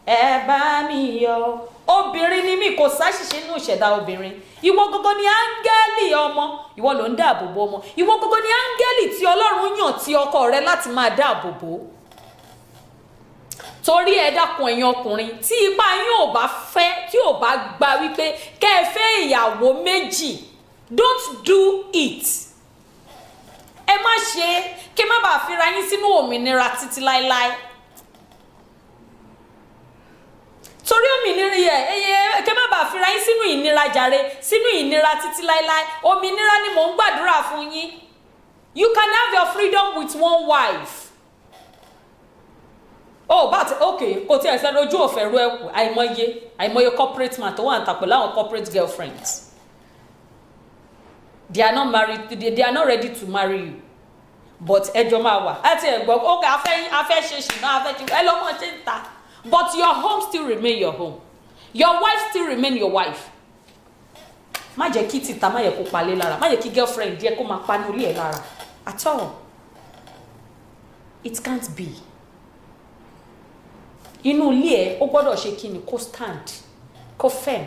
ẹ bá mi yọ̀ obìnrin ni mí kò sáàṣìṣe nínú ìṣẹ̀dá obìnrin ìwọ gógó ni áńgẹ́lì ọmọ ìwọ ló ń dáàbò bo ọmọ ìwọ gógó ni áńgẹ́lì tí Ọlọ́run yàn tí ọkọ rẹ láti máa dáàbò bò torí ẹ dákun ẹ̀yin ọkùnrin tí ipá yín ò bá fẹ́ tí ò bá gba wípé kẹ́ ẹ fẹ́ ìyàwó méjì don't do it ẹ má ṣe kí má bàa fira yín sínú òmìnira títí láéláé torí òmìnira yẹ kẹ́ má bàa fira yín sínú ìnira jàre sínú ìnira títí láéláé òmìnira ni mò ń gbàdúrà fún yín you can have your freedom with one wife. Oh, but okay, kò tí ẹ sẹ́ ojú òfẹ́ ru ẹ̀kú àìmọye corporate man tó wà ń ta pẹ̀lú àwọn corporate girlfriends. They are not married, they are not ready to marry you. But ẹjọ́ máa wà láti ẹ̀gbọ́n okay afẹ́ ṣe ṣìnà afẹ́ ṣe ẹ lọ́mọ ṣe ń ta. But your home still remain your home. Your wife still remain your wife. Má jẹ́ kí tìta má yẹ kó palẹ̀ lára, má yẹ kí girlfriend yẹ kó máa pa ní orí ẹ̀ lára. At all. It can't be. inú ilé ẹ ó gbọ́dọ̀ ṣe kí ni kó stand kó firm.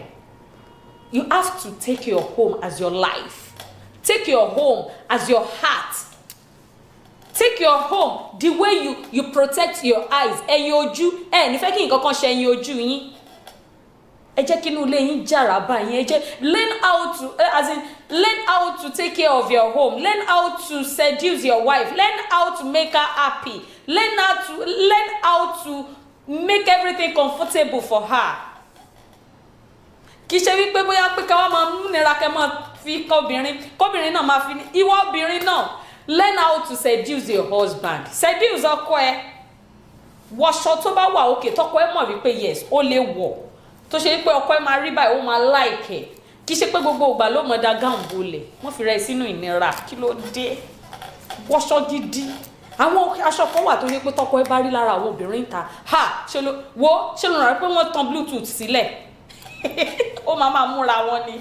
You have to take your home as your life. Take your home as your heart. Take your home the way you protect your eyes. Ẹ̀yin ojú ẹ ní fẹ́ kí nǹkan kan ṣe ẹ̀yin ojú yín. Ẹ jẹ́ kí inú ilé yín jàrá báyìí. Ẹ jẹ́ learn how to take care of your home. Learn how to seduce your wife. Learn how to make her happy. Learn how to make everything comfortable for her. Kì í ṣe wípé bóyá pé ká wá máa múnira kẹ́ máa fi kọ́bìnrin náà máa fi ní ìwọ obìnrin náà. Learn how to seduce your husband. Seduce ọkọ ẹ. Wọṣọ tó bá wà òkè tọkọ ẹ mọ̀ wípé yes ó lè wọ̀. Tó ṣe wípé ọkọ ẹ máa rí báyìí ó máa like ẹ. Kì í ṣe pé gbogbo ìgbà ló mọ̀ dá gáùn bolẹ̀. Wọ́n fi rẹ̀ sínú ìnira. Kí ló dé? Wọṣọ gidi. Àwọn aṣọ kan wà tó ní pé tọkọ ẹ bá rí lára àwọn obìnrin ta. Ṣe ló rà pé wọ́n tan bluetooth sílẹ̀. Ó máa múra wọn ni.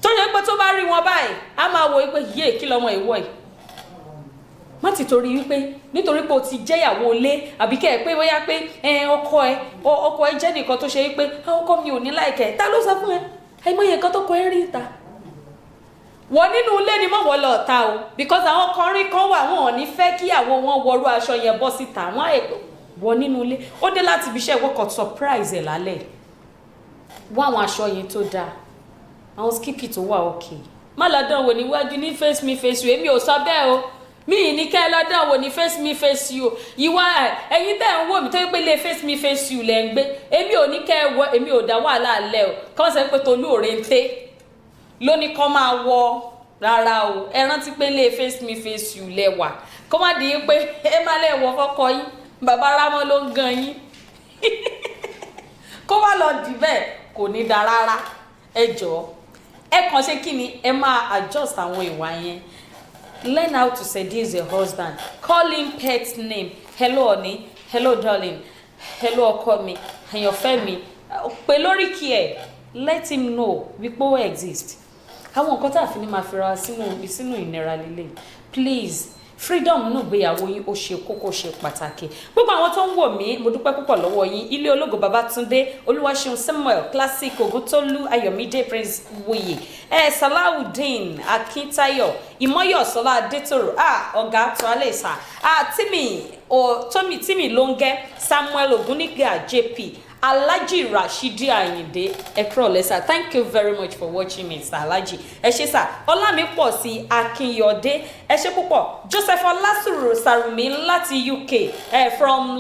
Tó yẹ pé tó bá rí wọn báyìí a máa wo pé yé kí lọmọ ìwọ yìí. Má ti torí wípé nítorí pé o ti jẹ́yàwó ilé àbí kẹ́ ẹ̀ pé bóyá pé ọkọ ẹ jẹ́ nìkan tó ṣe wípé ọkọ mi ò ní láìkẹ́ ta ló sọ fún ẹ àìmọye nǹkan tó kọ ẹ rí ìta. Wọ́n nínú ilé ni mọ̀ wọ́n lọ ta o because àwọn ọkùnrin kan wà wọn ò ní fẹ́ kíyàwó wọn wọrú aṣọ yẹn bọ́ síta wọ́n ètò wọ́n nínú ilé ó dé láti ibi iṣẹ́ ìwọ́kọ̀ surprise ẹ̀ lálẹ́ wọ́n àwọn aṣọ yẹn tó dáa àwọn skippy tó wà òkè má lọ́dọ̀ wò níwájú ní face me face you èmi ò sọ bẹ́ẹ̀ o mi ì ní kẹ́ ẹ lọ́dọ̀ wò ní face me face you ìwà ẹ̀yin tẹ́ ń wò mí tó yẹ pé lè face me face you lẹ́ ń gbé èmi ò ní kẹ́ ẹ wọ èmi ò dá wàhálà alẹ́ o kọ́ sẹ́ pé Tolú òrèǹté lóní kọ́ máa wọ rárá o ẹ rántí pé lè face me face you lẹ́wà kọ́ má di pé ẹ má lẹ́ wọ fọ́kọ yín bàbá Rámọ́ ló ń gan yín kó má lọ dì bẹ́ẹ̀ kò ní da rárá ẹ jọ̀ọ́ ẹ kàn ṣe kí ni ẹ máa adjust àwọn ìwà yẹn. Learn how to seduce your husband. Call him pet name. Hello honey, hello darling, hello ọkọ mi, àyànfẹ́ mi. Pè lórí kí ẹ let him know wípé ó exist. Àwọn nǹkan tá a fi ní máa fi ra sínú ìnira líle. Please freedom nínú ìgbéyàwó yín ó ṣe kókó ṣe pàtàkì. Gbogbo àwọn tó ń wò mí mo dúpẹ́ púpọ̀ lọ́wọ́ yín. Ilé ológo Babátúndé, Olúwaṣeun Samuel, Classic Ògúntólú, Ayọ̀mídé Prince Wuyi, Salawudeen Akíntáyọ̀, Ìmọ́yọ̀sọ́lá Adétòrò, ọ̀gá Tualesa, Tímì Lóńgẹ́, Samuel Ògúnnígà JP, Alhaji Rashidi Ayinde Ekrolesa. Thank you very much for watching me, Sir Alhaji. Ẹ ṣé sir. Ọlámípọ̀sí Akínyọ̀dé. Ẹ ṣé púpọ̀. Joseph Ọlásùrù Sàrùmí láti UK. From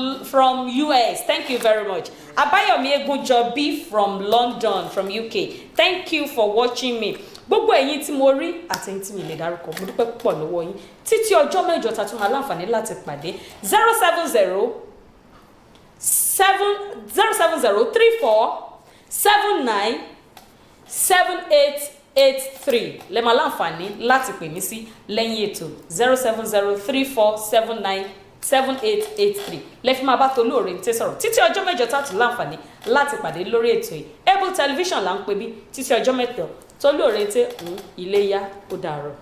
US. Thank you very much. Abáyọ̀mí Egunjọbí from London, from UK. Thank you for watching me. Gbogbo ẹ̀yin tí mo rí àtẹ̀yin tí mi lè dárúkọ mo dúpẹ́ púpọ̀ lọ́wọ́ yín. Títí ọjọ́ mẹ́jọ tá tún máa láǹfààní láti pàdé 07034797883 lẹ máa láǹfààní láti pè mí sí lẹ́yìn ètò 07034797883 lẹ fi máa bá Tolú Òrèǹté sọ̀rọ̀ títí ọjọ́ mẹ́jọ tá tún láǹfààní láti pàdé lórí ètò yìí Able Television là ń pè bí títí ọjọ́ mẹ́jọ Tolú Òrèǹté Iléyá ó dàárọ̀.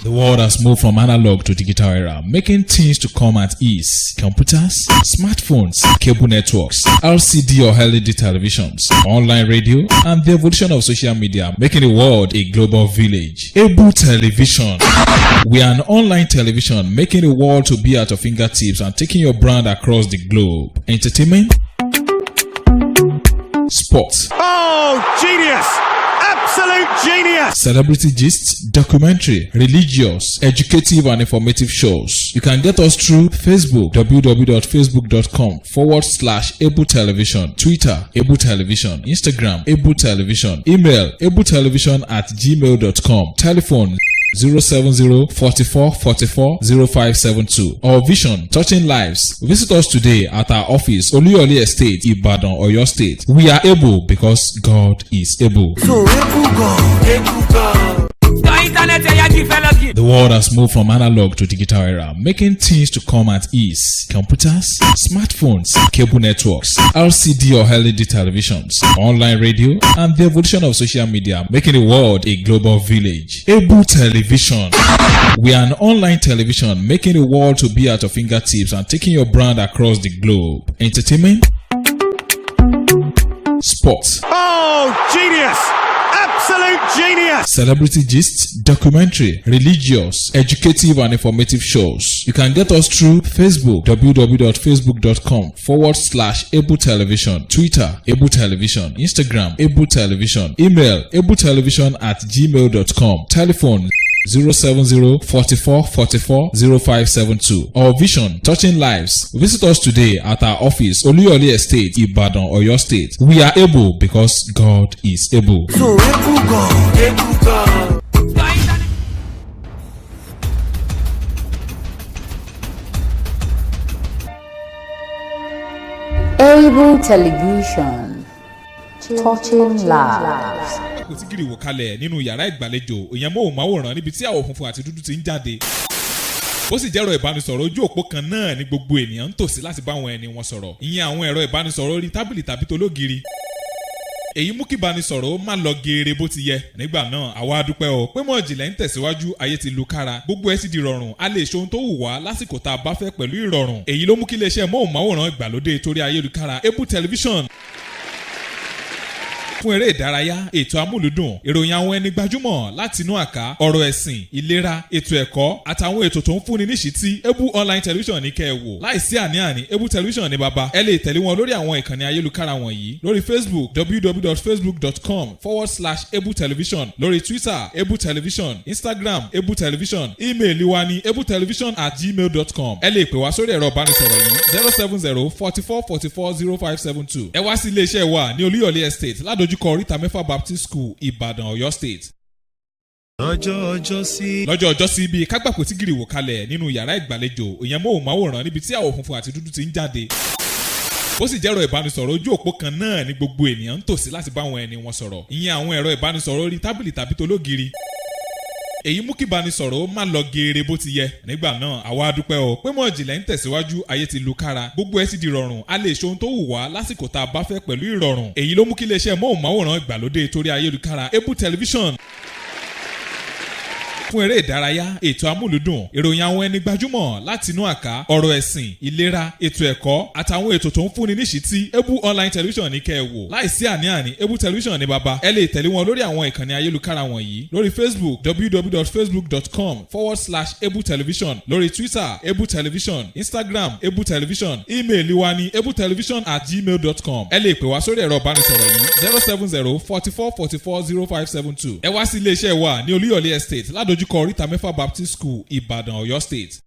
The world has moved from analog to digital era, making things to come at ease. Computers, smartphones, cable networks, LCD or LED televisions, online radio, and the evolution of social media, making the world a global village. Able Television. We are an online television making the world to be at your fingertips and taking your brand across the globe. Entertainment, sports. Oh, genius! Absolute genius! Celebrity gists, documentary, religious, educative and informative shows. You can get us through Facebook, www.facebook.com/Able Television, Twitter, Able Television, Instagram, Able Television, email, abletelevision@gmail.com, telephone 070-4444-0572 or Vision Touching Lives. Visit us today at our office, Oluyole Estate, Ibadan, Oyo State. We are able because God is able. So able God. Internet The world has moved from analog to digital era, making things to come at ease. Computers, smartphones, cable networks, LCD or LED televisions, online radio, and the evolution of social media, making the world a global village. Able Television. We are an online television making the world to be at your fingertips and taking your brand across the globe. Entertainment, sports, Oh, genius! Absolute genius! celebrity gists, documentary, religious, educative and informative shows. You can get us through Facebook, www.facebook.com/Able Television, Twitter, Able Television, Instagram, Able Television, email abletelevision@gmail.com, telephone 070-4444-0572 or Vision Touching Lives. Visit us today at our office, Oluyole Estate, Ibadan, Oyo State. We are able because God is able. So able God, able God. Able Television, touching lives. Kò tí gìrì wò kalẹ̀ nínú yàrá ìgbàlejò ìyẹn móhùnmáwòrán níbi tí àwọ̀ funfun àti dúdú ti ń jáde. Ó sì jẹ́ ẹ̀rọ ìbánisọ̀rọ̀ ojú òpó kan náà ní gbogbo ènìyàn ń tòsí láti bá àwọn ẹni wọn sọ̀rọ̀. Ìyẹn àwọn ẹ̀rọ ìbánisọ̀rọ̀ orí tábìlì tàbí tológiri. Èyí mú kí ìbánisọ̀rọ̀ ó má lọ geere bó ti yẹ. Nígbà náà àwa dúpẹ́ o pé mọ̀ ìjìnlẹ̀ ń tẹ̀síwájú, ayé ti lu kára, gbogbo ẹ̀ sì di rọrùn, a lè ṣe ohun tó wù wá lásìkò tá a bá fẹ́ pẹ̀lú ìrọ̀rùn. Èyí ló mú kí iléeṣẹ́ móhùnmáwòrán ìgbàlódé torí ayélujára Able Television fún eré ìdárayá, ètò amúlùdùn, ìròyìn àwọn ẹni gbajúmọ̀ láti inú àká, ọ̀rọ̀ ẹ̀sìn, ìlera, ètò ẹ̀kọ́ àtàwọn ètò tó ń fúnni níṣìítí. Able Online Television ní kẹ́ ẹ wò. Láìsí àní-àní, Able Television ní bàbá. Ẹ lè tẹ̀lé wọn lórí àwọn ìkànnì ayélujára wọ̀nyí lórí Facebook www.facebook.com/Able Television, lórí Twitter Able Television, Instagram Able Television, ímeèlì wa ní abletelevision@gmail.com. Ẹ lè pè wá sórí ẹ̀rọ ìbánisọ̀rọ̀ yìí 070-4444-0572. Ẹ wá sí iléeṣẹ́ wa ní Olúyọ̀lé Estate ládojúkọ Oríta Mẹ́fà Baptist School, Ìbàdàn, Ọ̀yọ́ State. lọ́jọ́ ọjọ́ sí bíi kágbàpò tí gìrì wò kalẹ̀ nínú yàrá ìgbàlejò ìyẹn móhùnmáwòrán níbi tí àwọ̀ funfun àti dúdú ti ń jáde. Ó sì jẹ́ ẹ̀rọ ìbánisọ̀rọ̀ ojú òpó kan náà ní gbogbo ènìyàn ń tòsí láti bá àwọn ẹni wọn sọ̀rọ̀. Ìyẹn àwọn ẹ̀rọ ìbánisọ̀rọ̀ orí tábìlì tàbí tológiri. Èyí mú kí ìbánisọ̀rọ̀ ó má lọ geere bó ti yẹ. Nígbà náà àwa dúpẹ́ o pé mọ̀ ìjìnlẹ̀ ń tẹ̀síwájú, ayé ti lu kára, gbogbo ẹ̀ sì di rọrùn, a lè ṣe ohun tó wù wá lásìkò tá a bá fẹ́ pẹ̀lú ìrọ̀rùn. Èyí ló mú kí iléeṣẹ́ móhùnmáwòrán ìgbàlódé torí ayélujára Able Television fún eré ìdárayá, ètò amúlùdùn, ìròyìn àwọn ẹni gbajúmọ̀ láti inú àká, ọ̀rọ̀ ẹ̀sìn, ìlera, ètò ẹ̀kọ́ àtàwọn ètò tó ń fúnni níṣìítí. Able Online Television ní kẹ́ ẹ wò. Láìsí àní-àní, Able Television ní bàbá. Ẹ lè tẹ̀lé wọn lórí àwọn ìkànnì ayélujára wọ̀nyí lórí Facebook www.facebook.com/Able Television, lórí Twitter Able Television, Instagram Able Television, ímeèlì wa ní abletelevision@gmail.com. Ẹ lè pè wá sórí ẹ̀rọ ìbánisọ̀rọ̀ yìí 070-4444-0572. Ẹ wá sí iléeṣẹ́ wa ní Olúyọ̀lé Estate ládojúkọ Oríta Mẹ́fà Baptist School, Ìbàdàn, Ọ̀yọ́ State.